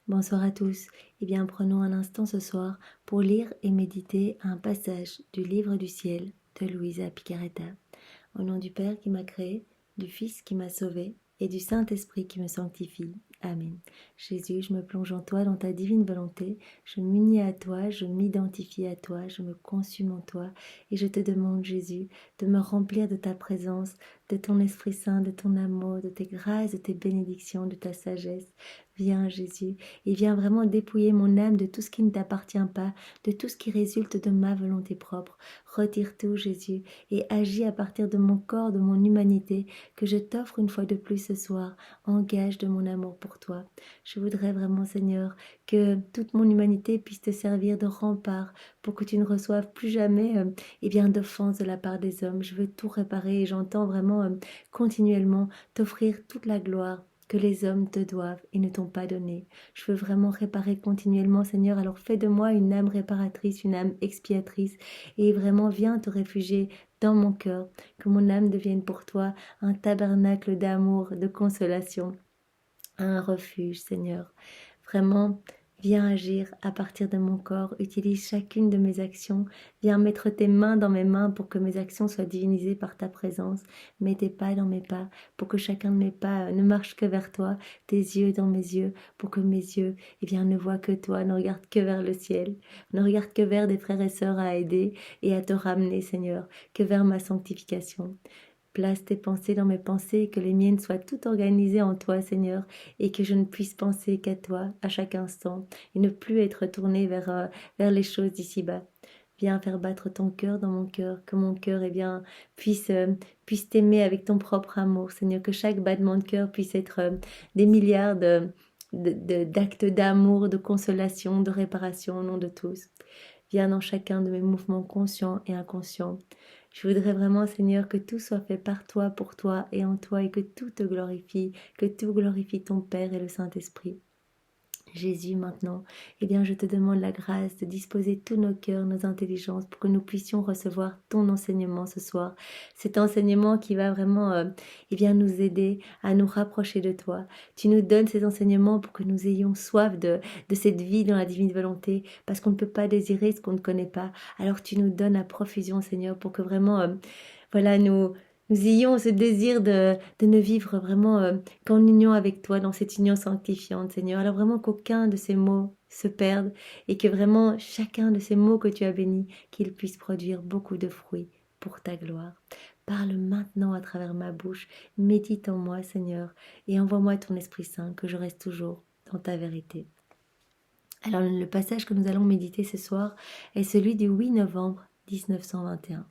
Bonsoir à tous. Eh bien, prenons un instant ce soir pour lire et méditer un passage du livre du ciel de Luisa Picaretta. Au nom du Père qui m'a créé, du Fils qui m'a sauvé et du Saint-Esprit qui me sanctifie. Amen. Jésus, je me plonge en toi, dans ta divine volonté. Je m'unis à toi, je m'identifie à toi, je me consume en toi. Et je te demande, Jésus, de me remplir de ta présence, de ton Esprit Saint, de ton amour, de tes grâces, de tes bénédictions, de ta sagesse. Viens, Jésus, et viens vraiment dépouiller mon âme de tout ce qui ne t'appartient pas, de tout ce qui résulte de ma volonté propre. Retire tout, Jésus, et agis à partir de mon corps, de mon humanité, que je t'offre une fois de plus ce soir, en gage de mon amour pour toi. Je voudrais vraiment, Seigneur, que toute mon humanité puisse te servir de rempart pour que tu ne reçoives plus jamais d'offense de la part des hommes. Je veux tout réparer et j'entends vraiment continuellement t'offrir toute la gloire que les hommes te doivent et ne t'ont pas donné. Je veux vraiment réparer continuellement, Seigneur. Alors fais de moi une âme réparatrice, une âme expiatrice et vraiment viens te réfugier dans mon cœur, que mon âme devienne pour toi un tabernacle d'amour, de consolation, un refuge, Seigneur. Vraiment, viens agir à partir de mon corps, utilise chacune de mes actions, viens mettre tes mains dans mes mains pour que mes actions soient divinisées par ta présence, mets tes pas dans mes pas, pour que chacun de mes pas ne marche que vers toi, tes yeux dans mes yeux, pour que mes yeux ne voient que toi, ne regardent que vers le ciel, ne regardent que vers des frères et sœurs à aider et à te ramener, Seigneur, que vers ma sanctification. Place tes pensées dans mes pensées, que les miennes soient toutes organisées en toi, Seigneur, et que je ne puisse penser qu'à toi à chaque instant, et ne plus être tournée vers les choses d'ici-bas. Viens faire battre ton cœur dans mon cœur, que mon cœur puisse t'aimer avec ton propre amour, Seigneur, que chaque battement de cœur puisse être des milliards d'actes d'amour, de consolation, de réparation au nom de tous. Viens dans chacun de mes mouvements conscients et inconscients. Je voudrais vraiment, Seigneur, que tout soit fait par toi, pour toi et en toi, et que tout te glorifie, que tout glorifie ton Père et le Saint-Esprit. Jésus, maintenant, je te demande la grâce de disposer tous nos cœurs, nos intelligences, pour que nous puissions recevoir ton enseignement ce soir. Cet enseignement qui va vraiment nous aider à nous rapprocher de toi. Tu nous donnes ces enseignements pour que nous ayons soif de cette vie dans la divine volonté, parce qu'on ne peut pas désirer ce qu'on ne connaît pas. Alors tu nous donnes à profusion, Seigneur, pour que vraiment, nous ayons ce désir de ne vivre vraiment qu'en union avec toi, dans cette union sanctifiante, Seigneur. Alors vraiment qu'aucun de ces mots se perde et que vraiment chacun de ces mots que tu as bénis, qu'ils puissent produire beaucoup de fruits pour ta gloire. Parle maintenant à travers ma bouche, médite en moi, Seigneur, et envoie-moi ton Esprit Saint, que je reste toujours dans ta vérité. Alors le passage que nous allons méditer ce soir est celui du 8 novembre 1921.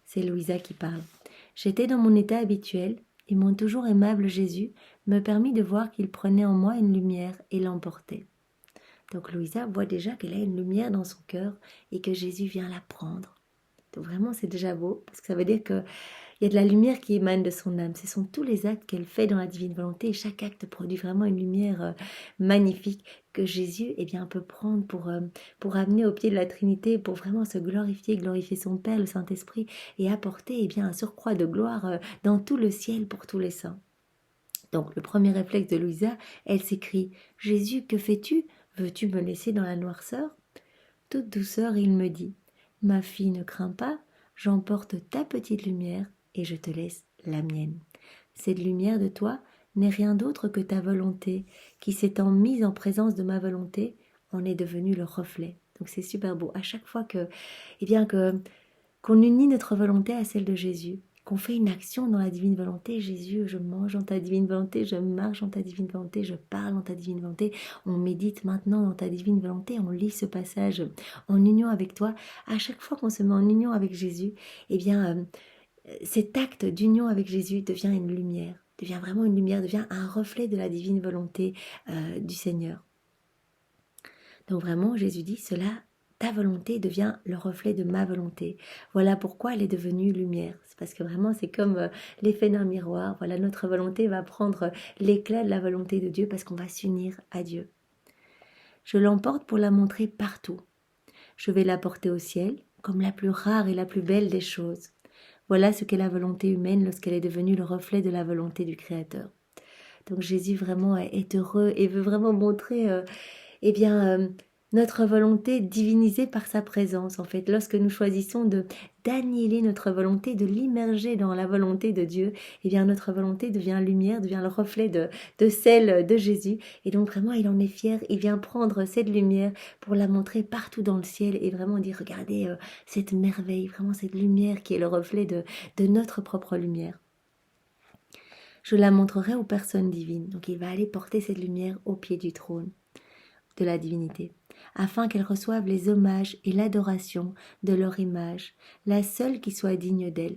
C'est Louisa qui parle. J'étais dans mon état habituel, et mon toujours aimable Jésus me permit de voir qu'il prenait en moi une lumière et l'emportait. Donc Louisa voit déjà qu'elle a une lumière dans son cœur et que Jésus vient la prendre. Donc vraiment c'est déjà beau, parce que ça veut dire que il y a de la lumière qui émane de son âme. Ce sont tous les actes qu'elle fait dans la divine volonté. Et chaque acte produit vraiment une lumière magnifique que Jésus peut prendre pour amener au pied de la Trinité, pour vraiment se glorifier, glorifier son Père, le Saint-Esprit, et apporter un surcroît de gloire dans tout le ciel pour tous les saints. Donc le premier réflexe de Louisa, elle s'écrie « Jésus, que fais-tu? Veux-tu me laisser dans la noirceur ?» Toute douceur, il me dit « Ma fille, ne crains pas, j'emporte ta petite lumière et je te laisse la mienne. Cette lumière de toi n'est rien d'autre que ta volonté, qui s'étant mise en présence de ma volonté, en est devenue le reflet. » Donc c'est super beau. À chaque fois qu'on unit notre volonté à celle de Jésus, qu'on fait une action dans la divine volonté, Jésus, je mange dans ta divine volonté, je marche dans ta divine volonté, je parle dans ta divine volonté, on médite maintenant dans ta divine volonté, on lit ce passage en union avec toi. À chaque fois qu'on se met en union avec Jésus, cet acte d'union avec Jésus devient une lumière, devient vraiment une lumière, devient un reflet de la divine volonté du Seigneur. Donc vraiment, Jésus dit, ta volonté devient le reflet de ma volonté. Voilà pourquoi elle est devenue lumière. C'est parce que vraiment, c'est comme l'effet d'un miroir. Voilà, notre volonté va prendre l'éclat de la volonté de Dieu parce qu'on va s'unir à Dieu. Je l'emporte pour la montrer partout. Je vais la porter au ciel comme la plus rare et la plus belle des choses. Voilà ce qu'est la volonté humaine lorsqu'elle est devenue le reflet de la volonté du Créateur. Donc Jésus vraiment est heureux et veut vraiment montrer eh bien, notre volonté divinisée par sa présence. En fait, lorsque nous choisissons d'annihiler notre volonté, de l'immerger dans la volonté de Dieu, eh bien, notre volonté devient lumière, devient le reflet de celle de Jésus. Et donc, vraiment, il en est fier. Il vient prendre cette lumière pour la montrer partout dans le ciel et vraiment dire, regardez cette merveille, vraiment cette lumière qui est le reflet de notre propre lumière. Je la montrerai aux personnes divines. Donc, il va aller porter cette lumière au pied du trône de la divinité, afin qu'elles reçoivent les hommages et l'adoration de leur image, la seule qui soit digne d'elle.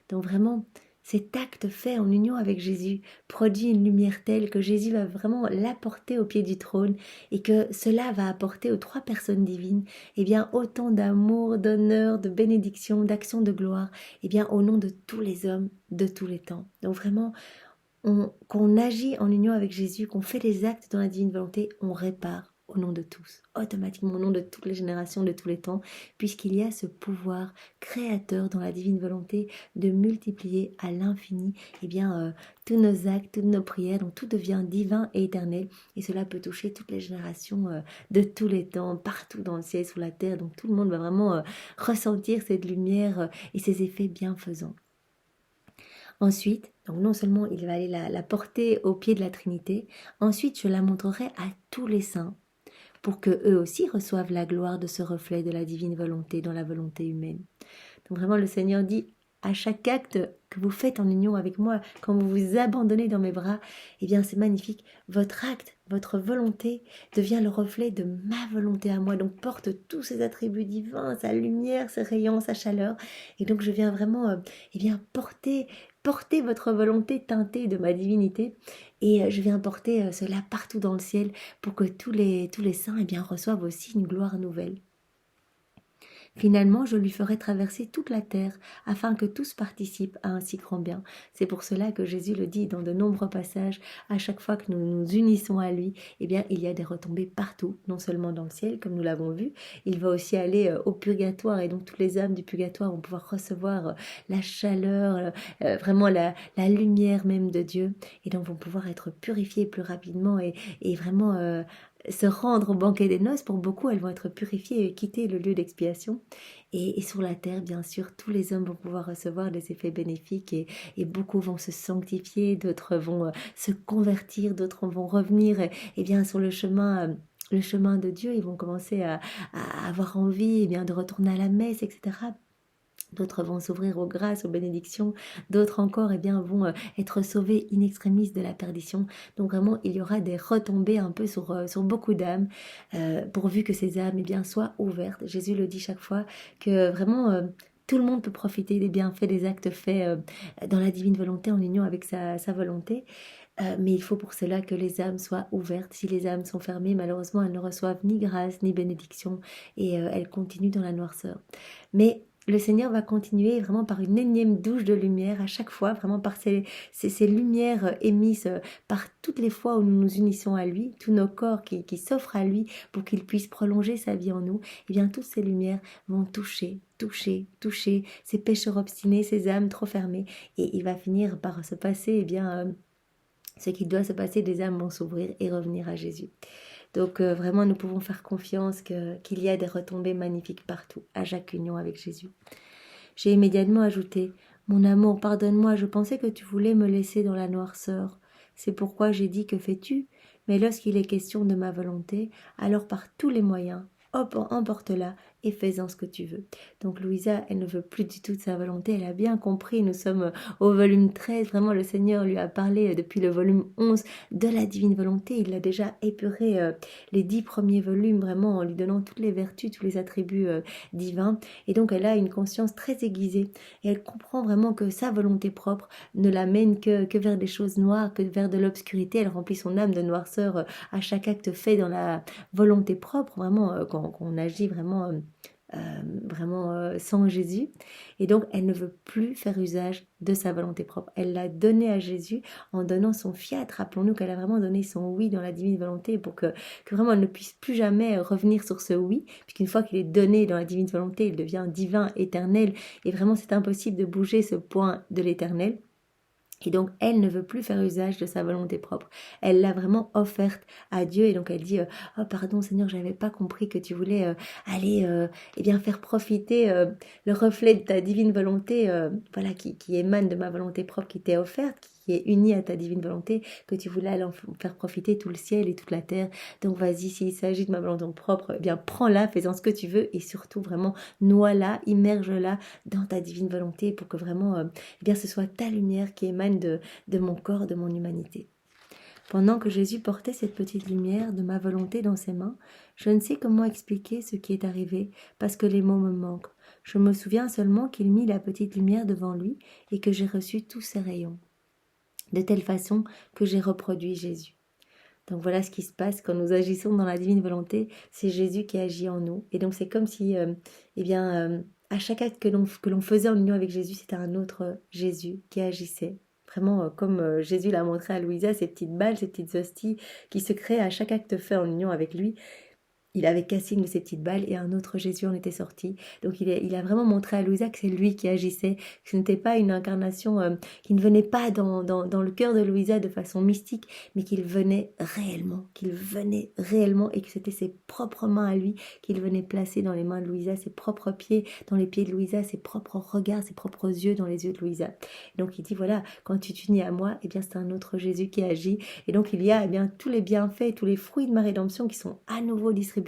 Donc vraiment, cet acte fait en union avec Jésus produit une lumière telle que Jésus va vraiment l'apporter au pied du trône et que cela va apporter aux trois personnes divines eh bien, autant d'amour, d'honneur, de bénédiction, d'action de gloire eh bien, au nom de tous les hommes de tous les temps. Donc vraiment, qu'on agit en union avec Jésus, qu'on fait les actes dans la divine volonté, on répare au nom de tous, automatiquement au nom de toutes les générations, de tous les temps, puisqu'il y a ce pouvoir créateur dans la divine volonté de multiplier à l'infini eh bien, tous nos actes, toutes nos prières, donc tout devient divin et éternel, et cela peut toucher toutes les générations de tous les temps, partout dans le ciel, sur la terre, donc tout le monde va vraiment ressentir cette lumière et ses effets bienfaisants. Ensuite, donc non seulement il va aller la porter au pied de la Trinité, ensuite je la montrerai à tous les saints, pour que eux aussi reçoivent la gloire de ce reflet de la divine volonté dans la volonté humaine. Donc vraiment le Seigneur dit, à chaque acte que vous faites en union avec moi, quand vous vous abandonnez dans mes bras, eh bien c'est magnifique. Votre acte, votre volonté devient le reflet de ma volonté à moi, donc porte tous ses attributs divins, sa lumière, ses rayons, sa chaleur. Et donc je viens vraiment eh bien, porter votre volonté teintée de ma divinité et je viens porter cela partout dans le ciel pour que tous les saints eh bien, reçoivent aussi une gloire nouvelle. Finalement, je lui ferai traverser toute la terre, afin que tous participent à un si grand bien. C'est pour cela que Jésus le dit dans de nombreux passages, à chaque fois que nous nous unissons à lui, eh bien, il y a des retombées partout, non seulement dans le ciel, comme nous l'avons vu, il va aussi aller au purgatoire, et donc toutes les âmes du purgatoire vont pouvoir recevoir la chaleur, vraiment la lumière même de Dieu, et donc vont pouvoir être purifiées plus rapidement et vraiment se rendre au banquet des noces. Pour beaucoup, elles vont être purifiées et quitter le lieu d'expiation. Et sur la terre, bien sûr, tous les hommes vont pouvoir recevoir des effets bénéfiques et beaucoup vont se sanctifier, d'autres vont se convertir, d'autres vont revenir bien, sur le chemin de Dieu. Ils vont commencer à avoir envie bien, de retourner à la messe, etc. D'autres vont s'ouvrir aux grâces, aux bénédictions. D'autres encore bien, vont être sauvés in extremis de la perdition. Donc vraiment, il y aura des retombées un peu sur beaucoup d'âmes, pourvu que ces âmes bien, soient ouvertes. Jésus le dit chaque fois, que vraiment tout le monde peut profiter des bienfaits, des actes faits dans la divine volonté, en union avec sa volonté. Mais il faut pour cela que les âmes soient ouvertes. Si les âmes sont fermées, malheureusement, elles ne reçoivent ni grâce, ni bénédiction, et elles continuent dans la noirceur. Mais le Seigneur va continuer vraiment par une énième douche de lumière à chaque fois, vraiment par ces lumières émises par toutes les fois où nous nous unissons à lui, tous nos corps qui s'offrent à lui pour qu'il puisse prolonger sa vie en nous. Et bien toutes ces lumières vont toucher ces pécheurs obstinés, ces âmes trop fermées, et il va finir par se passer ce qui doit se passer, des âmes vont s'ouvrir et revenir à Jésus. Donc vraiment, nous pouvons faire confiance qu'il y a des retombées magnifiques partout, à chaque union avec Jésus. J'ai immédiatement ajouté, « Mon amour, pardonne-moi, je pensais que tu voulais me laisser dans la noirceur. C'est pourquoi j'ai dit, que fais-tu? Mais lorsqu'il est question de ma volonté, alors par tous les moyens, emporte-la et fais-en ce que tu veux. » Donc Louisa, elle ne veut plus du tout de sa volonté, elle a bien compris, nous sommes au volume 13, vraiment le Seigneur lui a parlé depuis le volume 11 de la divine volonté, il a déjà épuré les 10 premiers volumes, vraiment en lui donnant toutes les vertus, tous les attributs divins, et donc elle a une conscience très aiguisée, et elle comprend vraiment que sa volonté propre ne l'amène que vers des choses noires, que vers de l'obscurité, elle remplit son âme de noirceur à chaque acte fait dans la volonté propre, vraiment quand on agit vraiment sans Jésus, et donc elle ne veut plus faire usage de sa volonté propre. Elle l'a donné à Jésus en donnant son fiat. Rappelons-nous qu'elle a vraiment donné son oui dans la divine volonté pour que vraiment elle ne puisse plus jamais revenir sur ce oui, puisqu'une fois qu'il est donné dans la divine volonté, il devient divin, éternel, et vraiment c'est impossible de bouger ce point de l'éternel. Et donc, elle ne veut plus faire usage de sa volonté propre. Elle l'a vraiment offerte à Dieu. Et donc, elle dit, oh pardon Seigneur, je n'avais pas compris que tu voulais aller eh bien, faire profiter le reflet de ta divine volonté, voilà, qui émane de ma volonté propre qui t'est offerte, qui est unie à ta divine volonté, que tu voulais aller en faire profiter tout le ciel et toute la terre. Donc, vas-y, s'il s'agit de ma volonté propre, eh bien, prends-la, fais-en ce que tu veux. Et surtout, vraiment, noie-la, immerge-la dans ta divine volonté pour que vraiment... eh bien ce soit ta lumière qui émane de mon corps, de mon humanité. Pendant que Jésus portait cette petite lumière de ma volonté dans ses mains, je ne sais comment expliquer ce qui est arrivé, parce que les mots me manquent. Je me souviens seulement qu'il mit la petite lumière devant lui et que j'ai reçu tous ses rayons, de telle façon que j'ai reproduit Jésus. Donc voilà ce qui se passe quand nous agissons dans la divine volonté, c'est Jésus qui agit en nous. Et donc c'est comme si, à chaque acte que l'on faisait en union avec Jésus, c'était un autre Jésus qui agissait. Vraiment comme Jésus l'a montré à Louisa, ces petites balles, ces petites hosties qui se créent à chaque acte fait en union avec lui. Il avait cassé une de ses petites balles et un autre Jésus en était sorti. Donc il a vraiment montré à Louisa que c'est lui qui agissait, que ce n'était pas une incarnation qui ne venait pas dans le cœur de Louisa de façon mystique, mais qu'il venait réellement et que c'était ses propres mains à lui qu'il venait placer dans les mains de Louisa, ses propres pieds dans les pieds de Louisa, ses propres regards, ses propres yeux dans les yeux de Louisa. Donc il dit voilà, quand tu t'unis à moi, eh bien c'est un autre Jésus qui agit. Et donc il y a eh bien tous les bienfaits, tous les fruits de ma rédemption qui sont à nouveau distribués,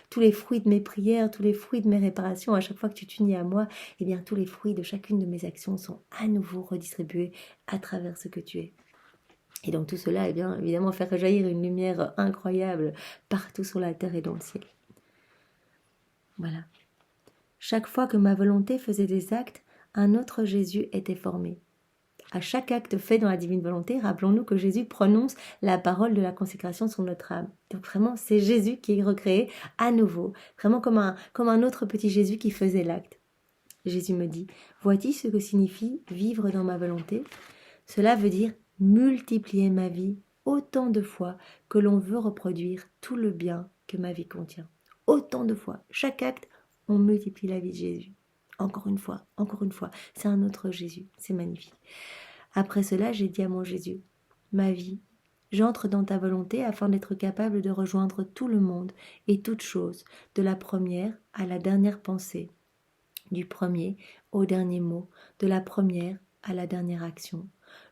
tous les fruits de mes prières, tous les fruits de mes réparations. À chaque fois que tu t'unis à moi, eh bien tous les fruits de chacune de mes actions sont à nouveau redistribués à travers ce que tu es. Et donc tout cela, eh bien évidemment, faire jaillir une lumière incroyable partout sur la terre et dans le ciel. Voilà. Chaque fois que ma volonté faisait des actes, un autre Jésus était formé. À chaque acte fait dans la divine volonté, rappelons-nous que Jésus prononce la parole de la consécration sur notre âme. Donc vraiment, c'est Jésus qui est recréé à nouveau, vraiment comme un autre petit Jésus qui faisait l'acte. Jésus me dit, vois-tu ce que signifie vivre dans ma volonté? Cela veut dire multiplier ma vie autant de fois que l'on veut reproduire tout le bien que ma vie contient. Autant de fois. Chaque acte, on multiplie la vie de Jésus. Encore une fois, c'est un autre Jésus, c'est magnifique. Après cela, j'ai dit à mon Jésus, ma vie, j'entre dans ta volonté afin d'être capable de rejoindre tout le monde et toutes choses, de la première à la dernière pensée, du premier au dernier mot, de la première à la dernière action.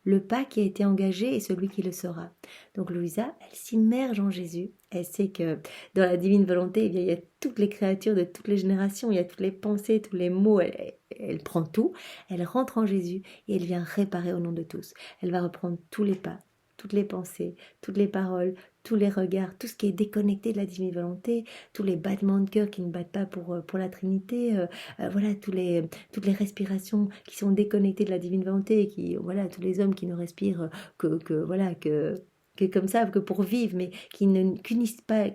Le pas qui a été engagé est celui qui le sera. Donc Louisa, elle s'immerge en Jésus. Elle sait que dans la divine volonté, eh bien, il y a toutes les créatures de toutes les générations, il y a toutes les pensées, tous les mots. Elle prend tout, elle rentre en Jésus et elle vient réparer au nom de tous. Elle va reprendre tous les pas, toutes les pensées, toutes les paroles, tous les regards, tout ce qui est déconnecté de la divine volonté, tous les battements de cœur qui ne battent pas pour la Trinité, voilà, toutes les respirations qui sont déconnectées de la divine volonté, et voilà, tous les hommes qui ne respirent que comme ça, que pour vivre, mais qui n'unissent pas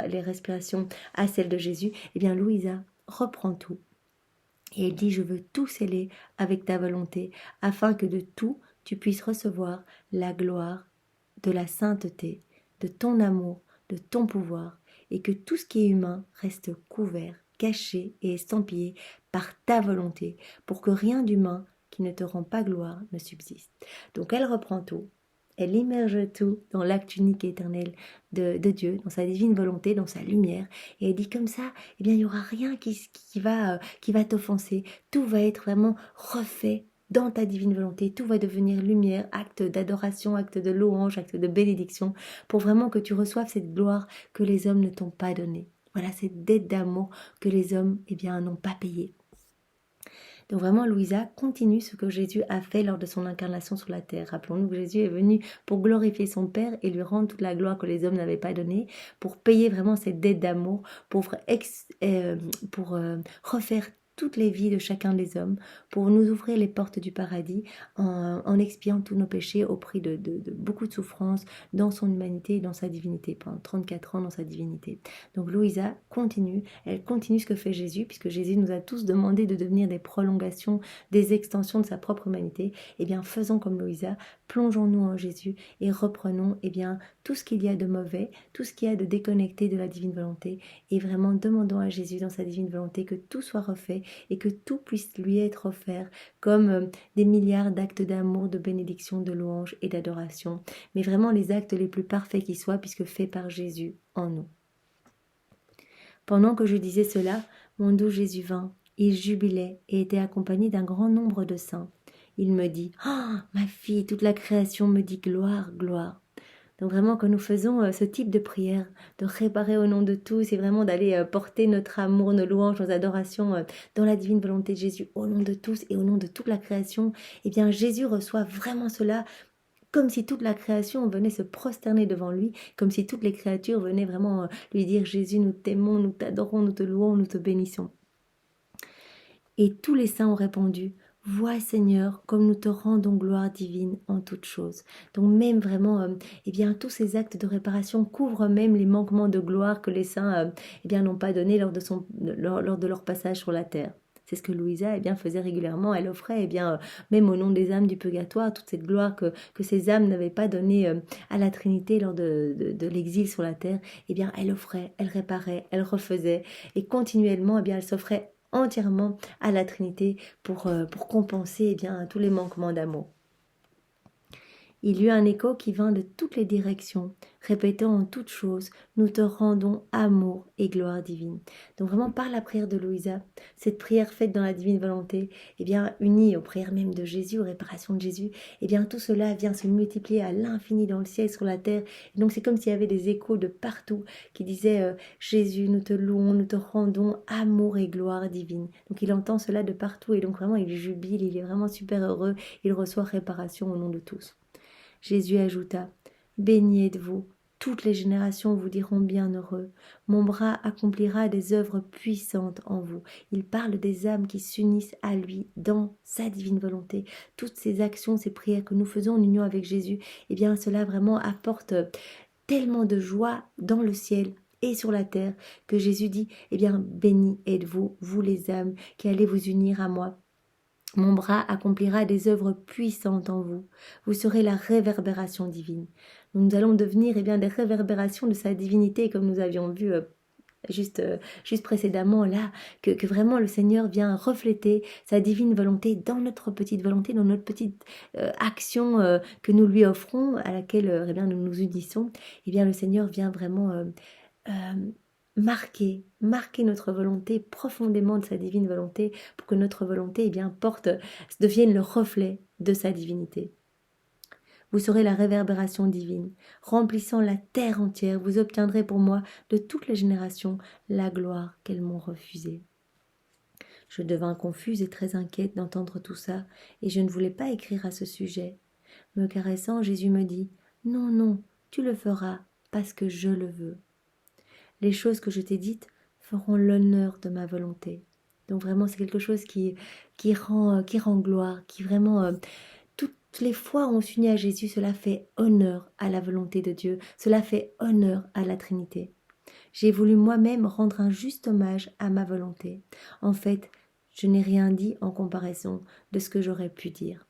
les respirations à celles de Jésus, eh bien Louisa reprend tout. Et elle dit, je veux tout sceller avec ta volonté, afin que de tout, tu puisses recevoir la gloire de la sainteté, de ton amour, de ton pouvoir, et que tout ce qui est humain reste couvert, caché et estampillé par ta volonté, pour que rien d'humain qui ne te rend pas gloire ne subsiste. Donc elle reprend tout, elle immerge tout dans l'acte unique et éternel de Dieu, dans sa divine volonté, dans sa lumière, et elle dit comme ça, eh bien il n'y aura rien qui va t'offenser, tout va être vraiment refait dans ta divine volonté, tout va devenir lumière, acte d'adoration, acte de louange, acte de bénédiction, pour vraiment que tu reçoives cette gloire que les hommes ne t'ont pas donnée. Voilà, cette dette d'amour que les hommes, eh bien, n'ont pas payée. Donc vraiment, Louisa continue ce que Jésus a fait lors de son incarnation sur la terre. Rappelons-nous que Jésus est venu pour glorifier son Père et lui rendre toute la gloire que les hommes n'avaient pas donnée, pour payer vraiment cette dette d'amour, pour refaire toutes les vies de chacun des hommes, pour nous ouvrir les portes du paradis en expiant tous nos péchés au prix de beaucoup de souffrances dans son humanité et dans sa divinité, pendant 34 ans dans sa divinité. Donc Louisa continue, elle continue ce que fait Jésus, puisque Jésus nous a tous demandé de devenir des prolongations, des extensions de sa propre humanité. Eh bien faisons comme Louisa, plongeons-nous en Jésus et reprenons eh bien, tout ce qu'il y a de mauvais, tout ce qu'il y a de déconnecté de la divine volonté, et vraiment demandons à Jésus dans sa divine volonté que tout soit refait et que tout puisse lui être offert comme des milliards d'actes d'amour, de bénédiction, de louange et d'adoration, mais vraiment les actes les plus parfaits qui soient puisque faits par Jésus en nous. Pendant que je disais cela, mon doux Jésus vint. Il jubilait et était accompagné d'un grand nombre de saints. Il me dit « Oh, ma fille, toute la création me dit gloire, gloire !» Donc vraiment, quand nous faisons ce type de prière, de réparer au nom de tous et vraiment d'aller porter notre amour, nos louanges, nos adorations dans la divine volonté de Jésus, au nom de tous et au nom de toute la création, eh bien Jésus reçoit vraiment cela comme si toute la création venait se prosterner devant lui, comme si toutes les créatures venaient vraiment lui dire « Jésus, nous t'aimons, nous t'adorons, nous te louons, nous te bénissons ». Et tous les saints ont répondu « Vois Seigneur, comme nous te rendons gloire divine en toutes choses. » Donc même vraiment, eh bien, tous ces actes de réparation couvrent même les manquements de gloire que les saints eh bien, n'ont pas donnés lors de leur passage sur la terre. C'est ce que Louisa eh bien, faisait régulièrement. Elle offrait, eh bien, même au nom des âmes du purgatoire, toute cette gloire que ces âmes n'avaient pas donnée à la Trinité lors de l'exil sur la terre. Eh bien, elle offrait, elle réparait, elle refaisait. Et continuellement, eh bien, elle s'offrait entièrement à la Trinité pour compenser eh bien, tous les manquements d'amour. Il y eut un écho qui vint de toutes les directions, répétant en toutes choses, nous te rendons amour et gloire divine. Donc vraiment par la prière de Louisa, cette prière faite dans la divine volonté, eh bien unie aux prières même de Jésus, aux réparations de Jésus, eh bien tout cela vient se multiplier à l'infini dans le ciel, sur la terre. Et donc c'est comme s'il y avait des échos de partout qui disaient Jésus, nous te louons, nous te rendons amour et gloire divine. Donc il entend cela de partout et donc vraiment il jubile, il est vraiment super heureux, il reçoit réparation au nom de tous. Jésus ajouta, « Béni êtes-vous, toutes les générations vous diront bienheureux. Mon bras accomplira des œuvres puissantes en vous. » Il parle des âmes qui s'unissent à lui dans sa divine volonté. Toutes ces actions, ces prières que nous faisons en union avec Jésus, eh bien cela vraiment apporte tellement de joie dans le ciel et sur la terre que Jésus dit, « Eh bien, béni êtes-vous, vous les âmes, qui allez vous unir à moi. » Mon bras accomplira des œuvres puissantes en vous. Vous serez la réverbération divine. Nous allons devenir eh bien, des réverbérations de sa divinité, comme nous avions vu juste précédemment là, que vraiment le Seigneur vient refléter sa divine volonté dans notre petite volonté, dans notre petite action que nous lui offrons, à laquelle eh bien, nous nous unissons. Eh bien, le Seigneur vient vraiment marquer notre volonté profondément de sa divine volonté pour que notre volonté eh bien, devienne le reflet de sa divinité. Vous serez la réverbération divine, remplissant la terre entière, vous obtiendrez pour moi de toutes les générations la gloire qu'elles m'ont refusée. Je devins confuse et très inquiète d'entendre tout ça, et je ne voulais pas écrire à ce sujet. Me caressant, Jésus me dit « Non, non, tu le feras parce que je le veux. » Les choses que je t'ai dites feront l'honneur de ma volonté. Donc vraiment, c'est quelque chose qui rend gloire, qui vraiment, toutes les fois où on s'unit à Jésus, cela fait honneur à la volonté de Dieu, cela fait honneur à la Trinité. J'ai voulu moi-même rendre un juste hommage à ma volonté. En fait, je n'ai rien dit en comparaison de ce que j'aurais pu dire.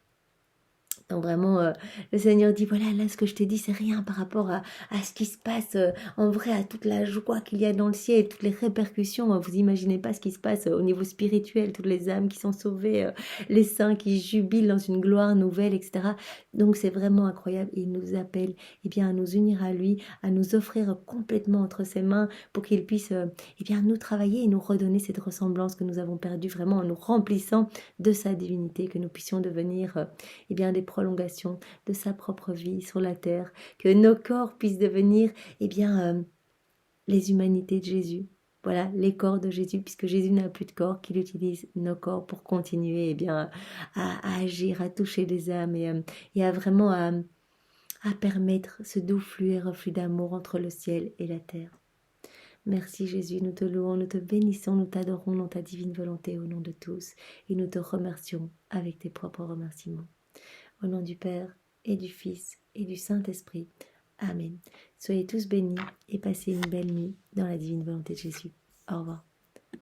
Donc vraiment, le Seigneur dit, voilà, là, ce que je t'ai dit, c'est rien par rapport à ce qui se passe en vrai, à toute la joie qu'il y a dans le ciel, toutes les répercussions. Vous imaginez pas ce qui se passe au niveau spirituel, toutes les âmes qui sont sauvées, les saints qui jubilent dans une gloire nouvelle, etc. Donc c'est vraiment incroyable. Il nous appelle eh bien, à nous unir à lui, à nous offrir complètement entre ses mains pour qu'il puisse eh bien, nous travailler et nous redonner cette ressemblance que nous avons perdue, vraiment en nous remplissant de sa divinité, que nous puissions devenir eh bien, des prolongation de sa propre vie sur la terre, que nos corps puissent devenir eh bien, les humanités de Jésus. Voilà, les corps de Jésus, puisque Jésus n'a plus de corps, qu'il utilise nos corps pour continuer eh bien, à agir, à toucher les âmes et à vraiment à permettre ce doux flux et reflux d'amour entre le ciel et la terre. Merci Jésus, nous te louons, nous te bénissons, nous t'adorons dans ta divine volonté au nom de tous et nous te remercions avec tes propres remerciements. Au nom du Père, et du Fils, et du Saint-Esprit. Amen. Soyez tous bénis et passez une belle nuit dans la divine volonté de Jésus. Au revoir.